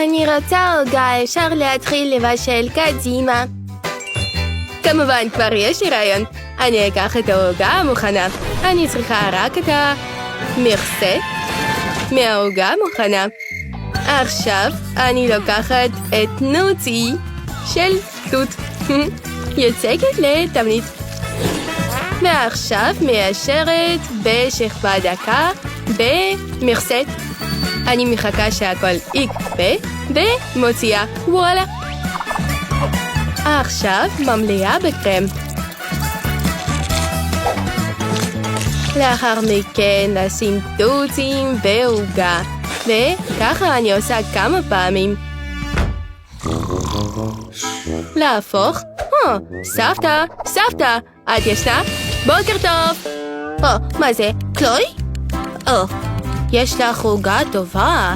אני רוצה עוגה, אפשר להתחיל לבשל קדימה. כמובן, כבר יש לי רעיון. אני אקח את העוגה המוכנה. אני צריכה רק את המכסה מהעוגה המוכנה. עכשיו אני לוקחת את נוצי של תות. יוצקת לתבנית. ועכשיו מיישרת בשכבה דקה במכסה. אני מחכה שהכל יקפה ומוציאה. וואלה. עכשיו ממליאה בקרם. לאחר מכן לשים תותים ועוגה. וככה אני עושה כמה פעמים. להפוך. סבתא, סבתא, את ישנה? בוקר טוב. מה זה? קלוי? יש לך עוגה טובה.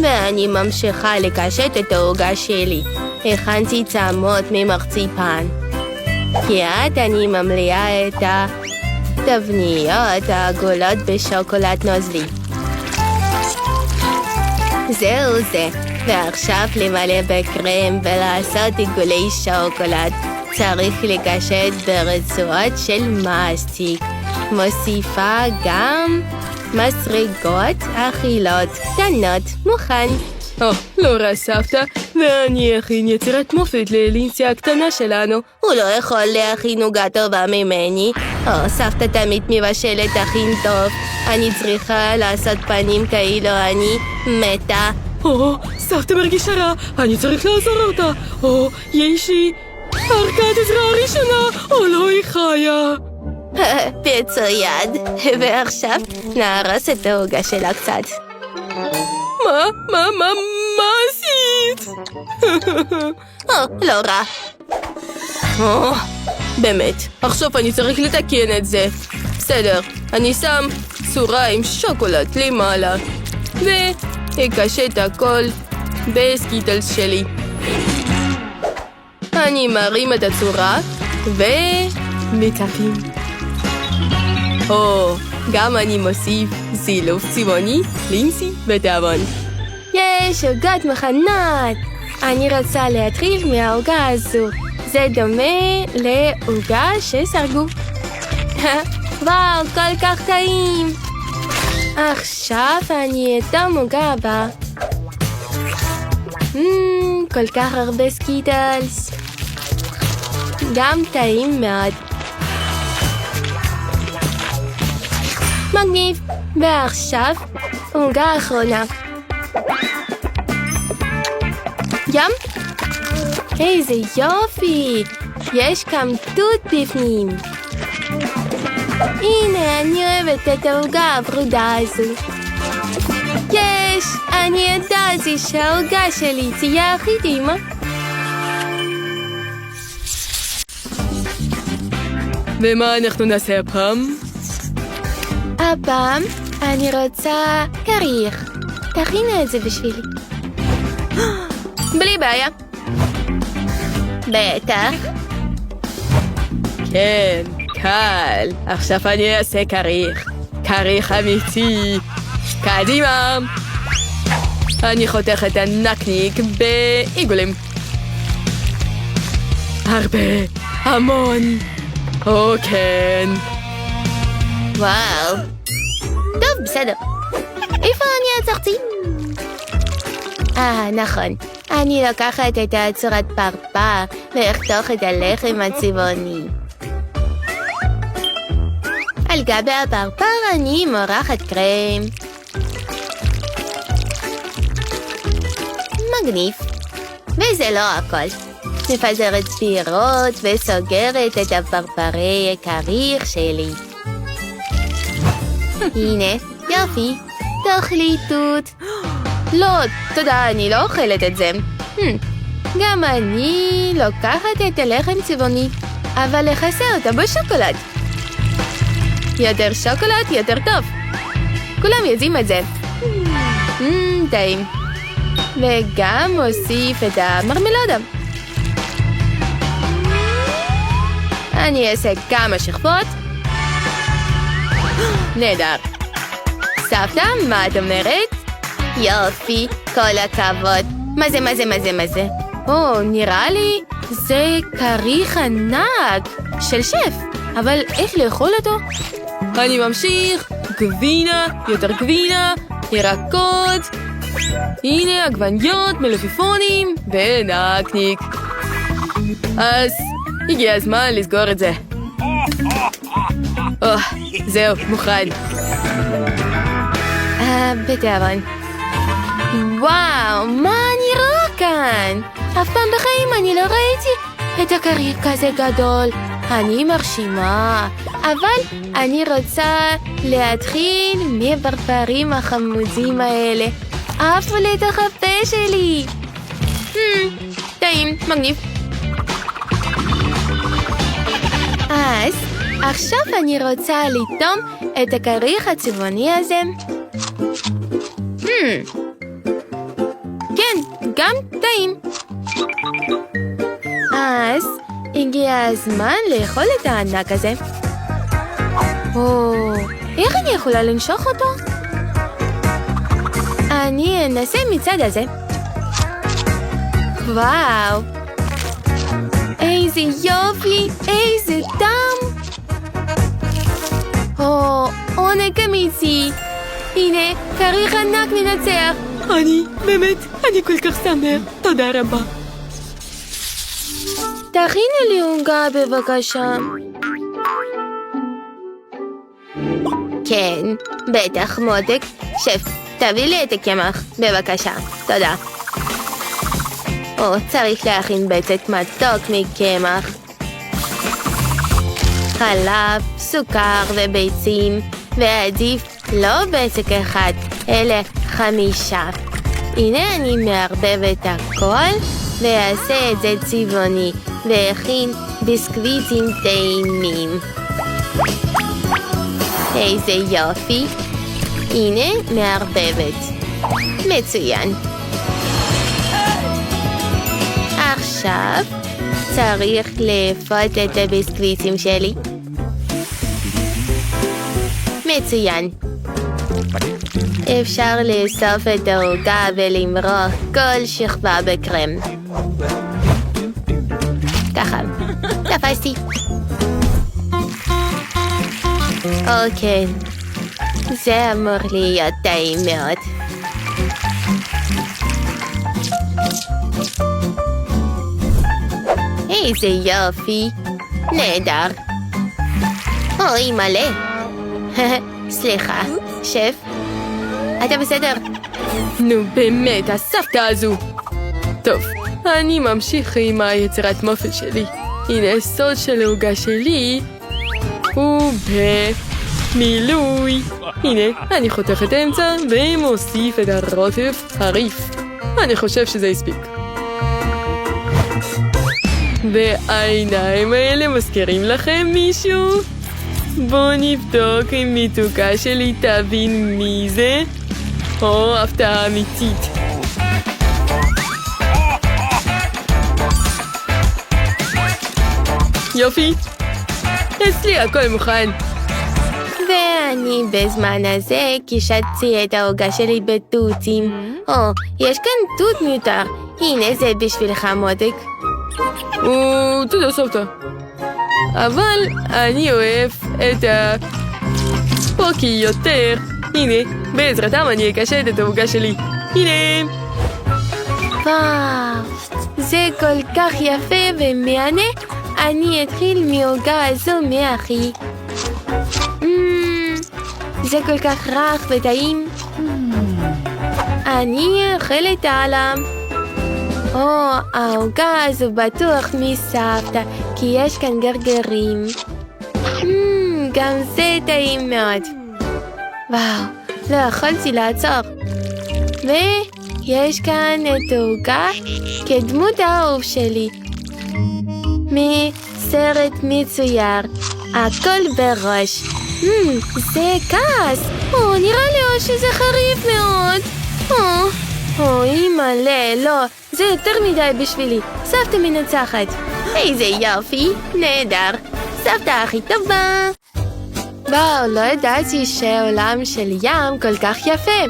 ואני ממשיכה לקשט את העוגה שלי. הכנתי צמות ממרציפן. כעת אני ממליאה את התבניות העגולות בשוקולד נוזלי. זהו זה. ועכשיו למלא בקרם ולעשות עיגולי שוקולד. צריך לקשט ברצועות של מסטיק. מוסיפה גם מסרגות אכילות קטנות. מוכן. לא רע סבתא, ואני אכין יצירת מופת ללינסיה הקטנה שלנו. הוא לא יכול להכין עוגה טובה ממני. סבתא תמיד מבשלת הכין טוב. אני צריכה לעשות פנים כאילו אני מתה. סבתא מרגישה רע, אני צריך לעזור אותה. יש לי ערכת עזרה ראשונה, לא היא חיה. מצוין. ועכשיו נהרס את העוגה שלה קצת. מה עשית? לא רע. באמת, עכשיו אני צריך לתקן את זה. בסדר, אני שם צורה עם שוקולד למעלה. ואקשט הכל בסקיטלס שלי. אני מרים את הצורה ומטפים. גם אני מוסיף זילוף צבעוני, לינסי ותיאבון. יש עוגות מכנות. אני רוצה להתחיל מהעוגה הזו. זה דומה לעוגה שסרגו. וואו, כל כך טעים. עכשיו אני אטום עוגה הבאה. כל כך הרבה סקיטלס. גם טעים מאוד. מגניב. ועכשיו עוגה אחרונה. ים? איזה יופי. יש גם תות בפנים. הנה, אני אוהבת את העוגה הוורודה הזו. יש! אני ידעתי שהעוגה שלי תהיה הכי טעימה. ומה אנחנו נעשה הפעם? הפעם אני רוצה כריך. תכינה את זה בשבילי. בלי בעיה. בטח. כן, קל. עכשיו אני אעשה כריך. כריך אמיתי. קדימה. אני חותך את הנקניק בעיגולים. הרבה, המון. כן. וואו. טוב, בסדר. איפה אני עצרתי? נכון. אני לוקחת את הצורת פרפר ואחתוך את הלחם הצבעוני. על גבי הפרפר אני מורחת קרם. מגניב. וזה לא הכל. מפזרת פירות וסוגרת את הפרפרי הכריך שלי. הנה, יופי. תאכלי תות. לא, תודה, אני לא אוכלת את זה. גם אני לוקחת את הלחם צבעוני, אבל לחסה אותו בשוקולד. יותר שוקולד, יותר טוב. כולם יודעים את זה. טעים. וגם מוסיף את המרמלדה. אני אעשה כמה שכבות. נהדר. סבתא, מה את אומרת? יופי, כל הכבוד. מה זה? או, נראה לי זה כריך ענק של שף. אבל איך לאכול אותו? אני ממשיך. גבינה, יותר גבינה, ירקות. הנה עגבניות, מלפפונים ונקניק. אז הגיע הזמן לסגור את זה. זהו, מוכן. בתיאבון. וואו, מה אני רואה כאן? אף פעם בחיים אני לא ראיתי את הכריך כזה גדול. אני מרשימה, אבל אני רוצה להתחיל מברברים החמודים האלה. עפו לתוך הפה שלי. טעים, מגניב. אז עכשיו אני רוצה לטעום את הכריך הצבעוני הזה. כן, גם טעים. אז הגיע הזמן לאכול את הענק הזה. איך אני יכולה לנשוך אותו? אני אנסה מצד הזה. וואו, איזה יופי, איזה טעם. עונג אמיתי. הנה, כריך ענק מנצח. אני כל כך שמח. תודה רבה. תכיני לי עוגה בבקשה. כן, בטח מותק. שף, תביא לי את הקמח, בבקשה. תודה. צריך להכין בצק מתוק מקמח. חלב, סוכר וביצים, ועדיף לא בצק אחד, אלא 5. הנה אני מערבבת הכל, ואעשה את זה צבעוני, והכין ביסקוויטים טעימים. איזה יופי. הנה מערבבת. מצוין. עכשיו צריך לפות את הביסקוויטים שלי. מצוין. אפשר לאסוף את העוגה ולמרוח כל שכבה בקרם. ככה. תפסתי. אוקיי. זה אמור להיות טעים מאוד. איזה יופי. נהדר. אוי מלא. סליחה, שף. אתה בסדר? נו באמת, הסבתא הזו. טוב, אני ממשיך עם היצירת מופת שלי. הנה הסוד של העוגה שלי. הוא במילוי. הנה, אני חותך את האמצע ומוסיף את הרוטב הריף. אני חושב שזה הספיק. והעיניים האלה מזכירים לכם מישהו? בואו נבדוק אם מתוקה שלי תבין מי זה. הפתעה אמיתית. יופי. אצלי הכל מוכן. ואני בזמן הזה קישטתי את העוגה שלי בתותים. יש כאן תות מיותר. הנה זה בשבילך מותק. תודה סבתא. אבל אני אוהב את הפוקי יותר. הנה, בעזרתם אני אקשט את העוגה שלי. הנה. וואו, זה כל כך יפה ומענה. אני אתחיל מהעוגה הזו מאחי. זה כל כך רך וטעים. אני אוכלת עליו. העוגה הזו בטוח מסבתא, כי יש כאן גרגרים. גם זה טעים מאוד. וואו, לא יכולתי לעצור. ויש כאן את העוגה כדמות האהוב שלי. מסרט מצויר, הכל בראש. זה כעס. נראה לי שזה חריף מאוד. אוי מלא, לא, זה יותר מדי בשבילי. סבתא מנצחת. איזה יופי, נהדר. סבתא הכי טובה. וואו, לא ידעתי שהעולם של ים כל כך יפה.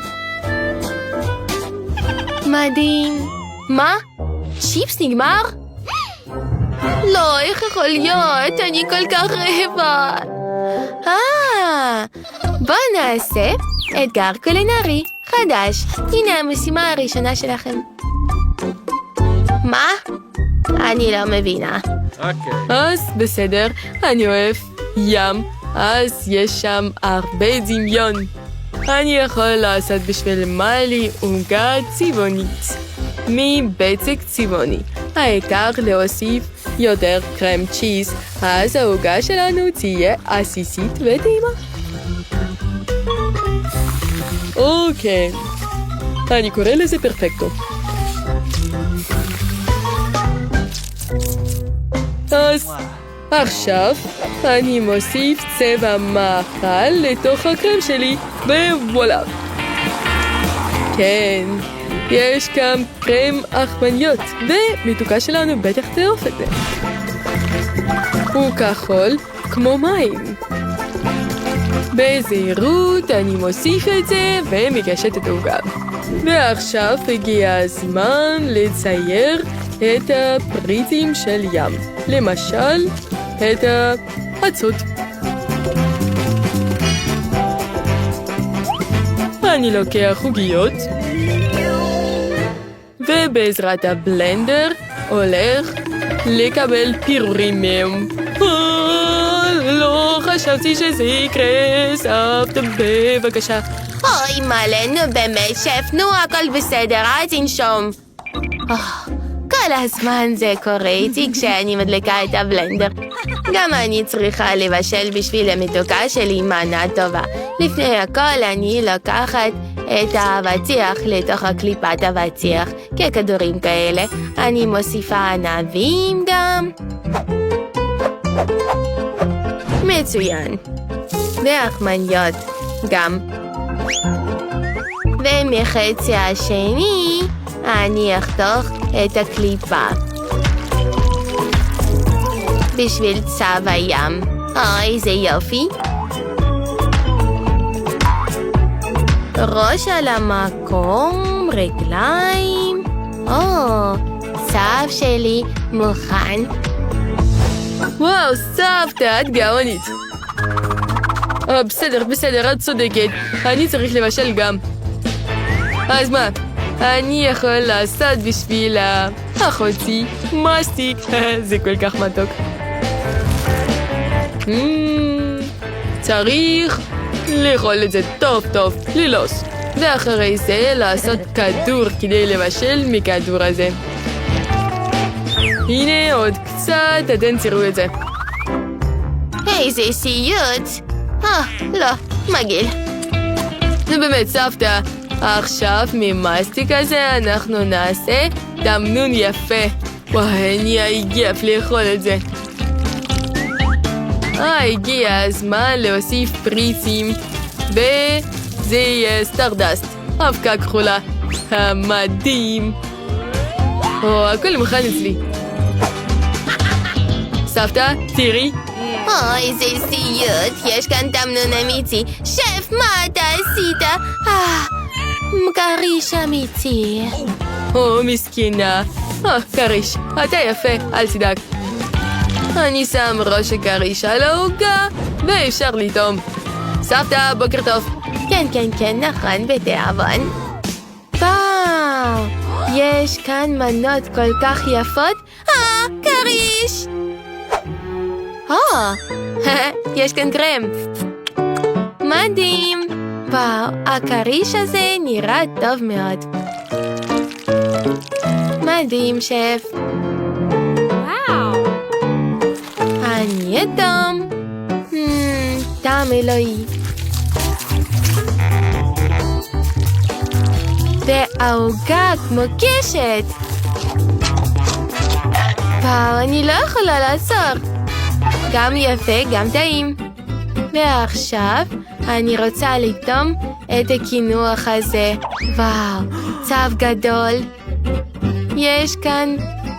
מדהים. מה? צ'יפס נגמר? לא, איך יכול להיות? אני כל כך רעבה. בואו נעשה אתגר קולינרי חדש. הנה המשימה הראשונה שלכם. מה? אני לא מבינה. אז בסדר, אני אוהב ים, אז יש שם הרבה דמיון. אני יכול לעשות בשביל מלי עוגה צבעונית מבצק צבעוני. העיקר להוסיף יותר קרם צ'יז, אז העוגה שלנו תהיה עסיסית וטעימה. אוקיי, אני קורא לזה פרפקטו. אז עכשיו אני מוסיף צבע מאכל לתוך הקרם שלי, ווואלה. כן, יש כאן קרם עכמניות, ומתוקה שלנו בטח תעוף את זה. הוא כחול כמו מים. בזהירות אני מוסיף את זה ומגשת את העוגה. ועכשיו הגיע הזמן לצייר את הפריטים של ים. למשל, את האצות. אני לוקח עוגיות, ובעזרת הבלנדר הולך לקבל פירורים מהם. לא חשבתי שזה יקרה, סבתא בבקשה. אוי מלא, נו באמת, שף, נו הכל בסדר, אל תנשום. כל הזמן זה קורה איתי כשאני מדליקה את הבלנדר. גם אני צריכה לבשל בשביל המתוקה שלי מנה טובה. לפני הכל אני לוקחת את האבטיח לתוך הקליפת אבטיח, ככדורים כאלה. אני מוסיפה ענבים גם. מצוין. ועכמניות גם. ומחצי השני אני אחתוך את הקליפה בשביל צבע ים. אוי, זה יופי. ראש על המקום, רגליים. צב שלי מוכן. וואו, סבתא, את גאונית. בסדר, את צודקת. אני צריך לבשל גם. אז מה? אני יכול לעשות בשביל אחותי מסטיק. זה כל כך מתוק. צריך לאכול את זה טוב טוב, ללוס. ואחרי זה לעשות כדור כדי לבשל מכדור הזה. הנה עוד קצת, אתם תראו את זה. איזה סיוט. לא, מגעיל. זה באמת סבתא. עכשיו ממסטיק הזה אנחנו נעשה תמנון יפה. וואי, אני עייף לאכול את זה. הגיע הזמן להוסיף פריטים, וזה יהיה סטרדסט, אבקה כחולה. המדהים. הכל מוכן אצלי. סבתא, תראי. איזה סיוט, יש כאן תמנון אמיתי. שף, מה אתה עשית? כריש אמיתי. מסכינה. כריש, אתה יפה, אל תדאג. אני שם ראש הכריש על העוגה, ואפשר לטעום. סבתא, בוקר טוב. כן, נכון, בתיאבון. וואו, יש כאן מנות כל כך יפות. כריש! יש כאן קרם. מדהים. וואו, הכריש הזה נראה טוב מאוד. מדהים, שף. וואו. אני אדום. טעם אלוהי. והעוגה כמו קשת. וואו, אני לא יכולה לעצור. גם יפה, גם טעים. ועכשיו אני רוצה לטעום את הקינוח הזה. וואו, צב גדול. יש כאן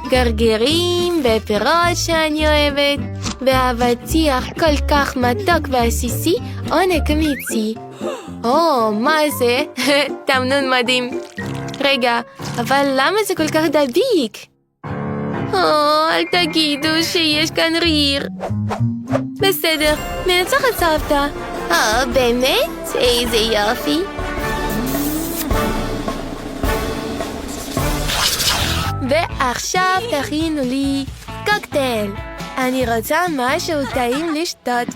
גרגירים ופירות שאני אוהבת, והאבטיח כל כך מתוק ועסיסי, עונג אמיתי. מה זה? תמנון מדהים. רגע, אבל למה זה כל כך דביק? אל תגידו שיש כאן ריר. בסדר, מנצחת סבתא. באמת? איזה יופי. ועכשיו תכינו לי קוקטייל. אני רוצה משהו טעים לשתות.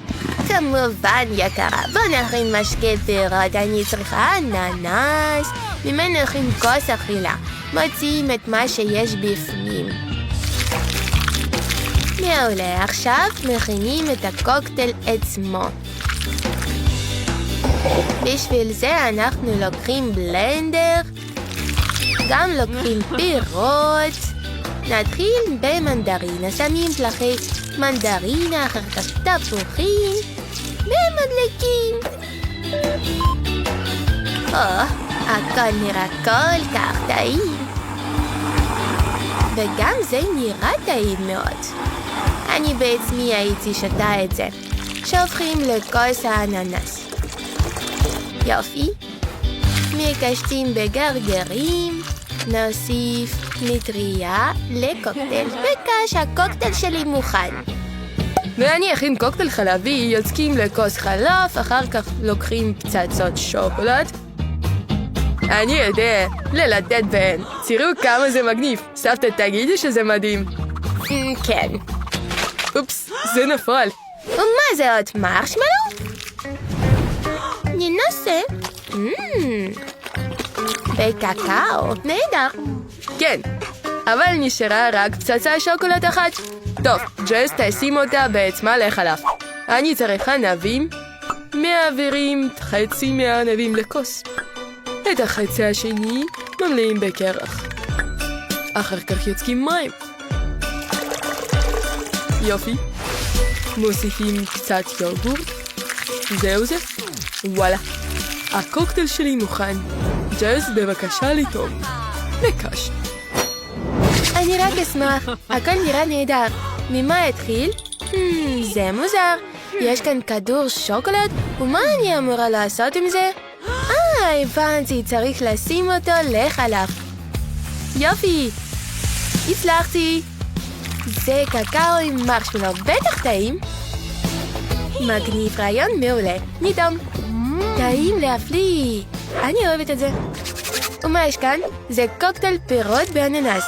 כמובן יקרה, בוא נכין משקה פירות. אני צריכה אננס. ממנו נכין כוס אכילה. מוציאים את מה שיש בפנים. מעולה, עכשיו מכינים את הקוקטייל עצמו. בשביל זה אנחנו לוקחים בלנדר, גם לוקחים פירות. נתחיל במנדרינה, שמים פלחי מנדרינה, אחר כך תפוחים ומדליקים. הכל נראה כל כך טעים. וגם זה נראה טעים מאוד. אני בעצמי הייתי שותה את זה. שופכים לכוס האננס. יופי. מקשטים בגרגרים. נוסיף מטריה לקוקטייל. וכש הקוקטייל שלי מוכן. ואני אכין קוקטייל חלבי, יוצקים לכוס חלב, אחר כך לוקחים פצצות שוקולד. אני יודע ללטט בהן. תראו כמה זה מגניב. סבתא, תגידי שזה מדהים. כן. אופס, זה נפל. ומה זה עוד מרשמלו? ננסה. בקקאו, נהדר. כן, אבל נשארה רק פצצה שוקולד אחת. טוב, ג'ס תשים אותה בעצמה לחלב. אני צריך ענבים. מעבירים חצי מהענבים לכוס. את החצי השני ממלאים בקרח. אחר כך יוצקים מים. יופי. מוסיפים קצת יוגורט. זהו זה. וואלה. הקוקטייל שלי מוכן. ג'ס, בבקשה לטעום. בקש. אני רק אשמח. הכל נראה נהדר. ממה התחיל? זה מוזר. יש כאן כדור שוקולד? ומה אני אמורה לעשות עם זה? הבנתי, צריך לשים אותו לחלב. יופי! הצלחתי! זה קקאו עם מרשמלו, בטח טעים. מגניב, רעיון מעולה. נידום. טעים להפליא. אני אוהבת את זה. ומה יש כאן? זה קוקטייל פירות באננס.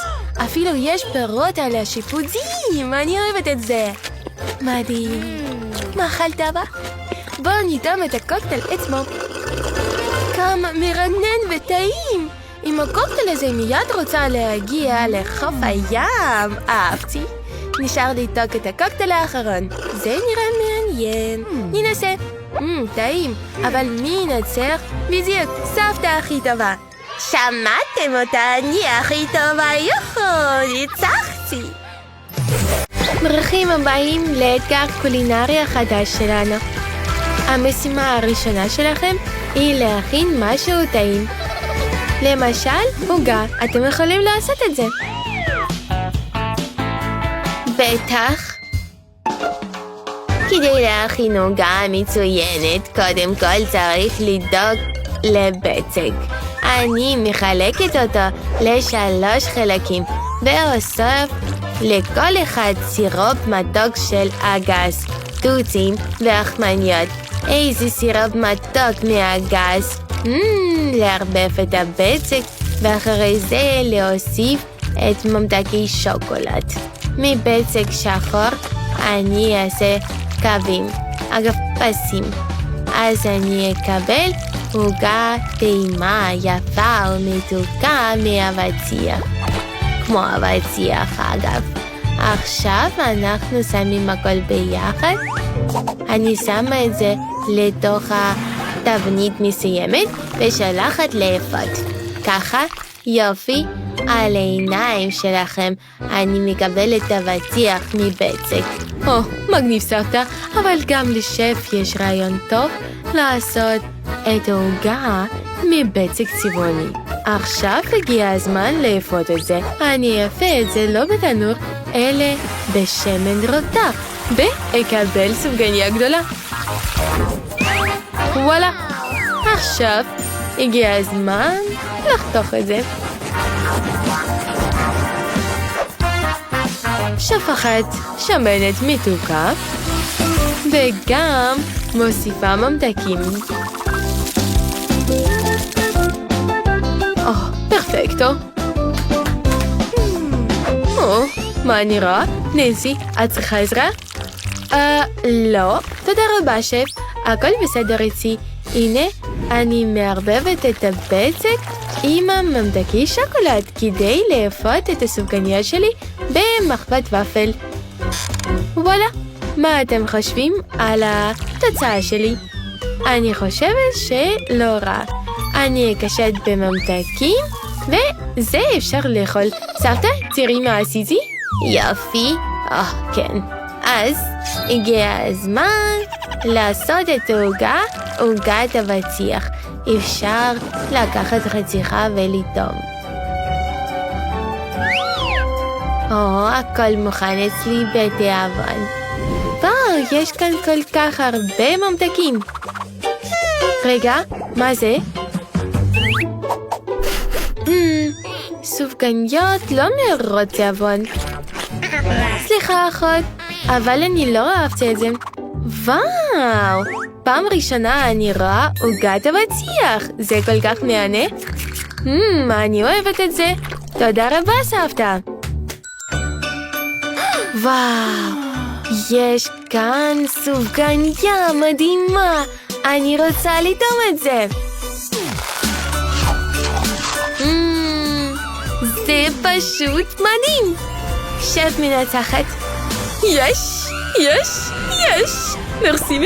אפילו יש פירות על השיפוצים. אני אוהבת את זה. מדהים. מה אכלת בה? בואו נידום את הקוקטייל עצמו. כמה מרנן וטעים. עם הקוקטייל הזה מיד רוצה להגיע לחוף הים. אהבתי. נשאר לתוק את הקוקטייל האחרון. זה נראה מעניין. ננסה. טעים. אבל מי ינצח? בדיוק, סבתא הכי טובה. שמעתם אותה? אני הכי טובה. ניצחתי. ברוכים הבאים לאתגר קולינרי החדש שלנו. המשימה הראשונה שלכם היא להכין משהו טעים. למשל, עוגה. אתם יכולים לעשות את זה. בטח. כדי להכין עוגה מצוינת, קודם כל צריך לדאוג לבצק. אני מחלקת אותו ל3 חלקים, ואוסף לכל אחד סירופ מתוק של אגס, תותים ואחמניות. איזה סירופ מתוק מהגס. לערבב את הבצק, ואחרי זה להוסיף את ממתקי שוקולד. מבצק שחור אני אעשה קווים, אגב פסים. אז אני אקבל עוגה טעימה, יפה ומתוקה מאבטיח. כמו אבטיח אגב. עכשיו אנחנו שמים הכל ביחד. אני שמה את זה לתוך תבנית מסוימת ושלחת לאפות. ככה, יופי, על העיניים שלכם אני מקבלת אבטיח מבצק. מגניב סבתא, אבל גם לשף יש רעיון טוב לעשות את העוגה מבצק צבעוני. עכשיו הגיע הזמן לאפות את זה. אני אפה את זה לא בתנור, אלא בשמן רותח. ואקבל סופגניה גדולה. וואלה. עכשיו הגיע הזמן לחתוך את זה. שפכת שמנת מתוקה, וגם מוסיפה ממתקים. פרפקטו. מה נראה? ננסי, את צריכה עזרה? לא. תודה רבה, שף. הכל בסדר איתי. הנה, אני מערבבת את הבצק עם הממתקי שוקולד כדי לאפות את הסופגניות שלי במחבת ופל. וואלה, מה אתם חושבים על התוצאה שלי? אני חושבת שלא רע. אני אקשט בממתקים, וזה אפשר לאכול. סבתא, תראי מה עשיתי? יופי. כן. אז הגיע הזמן לעשות את העוגה, עוגת הבטיח. אפשר לקחת חתיכה ולטעום. הכל מוכן אצלי בתיאבון. יש כאן כל כך הרבה ממתקים. רגע, מה זה? סופגניות לא נראות תיאבון. סליחה אחות, אבל אני לא אהבתי את זה. וואו, פעם ראשונה אני רואה עוגת הבטיח. זה כל כך מענה. אני אוהבת את זה. תודה רבה סבתא. וואו, יש כאן סופגניה מדהימה. אני רוצה לטעום את זה. זה פשוט מדהים. שף מנצחת. יש. מרסי.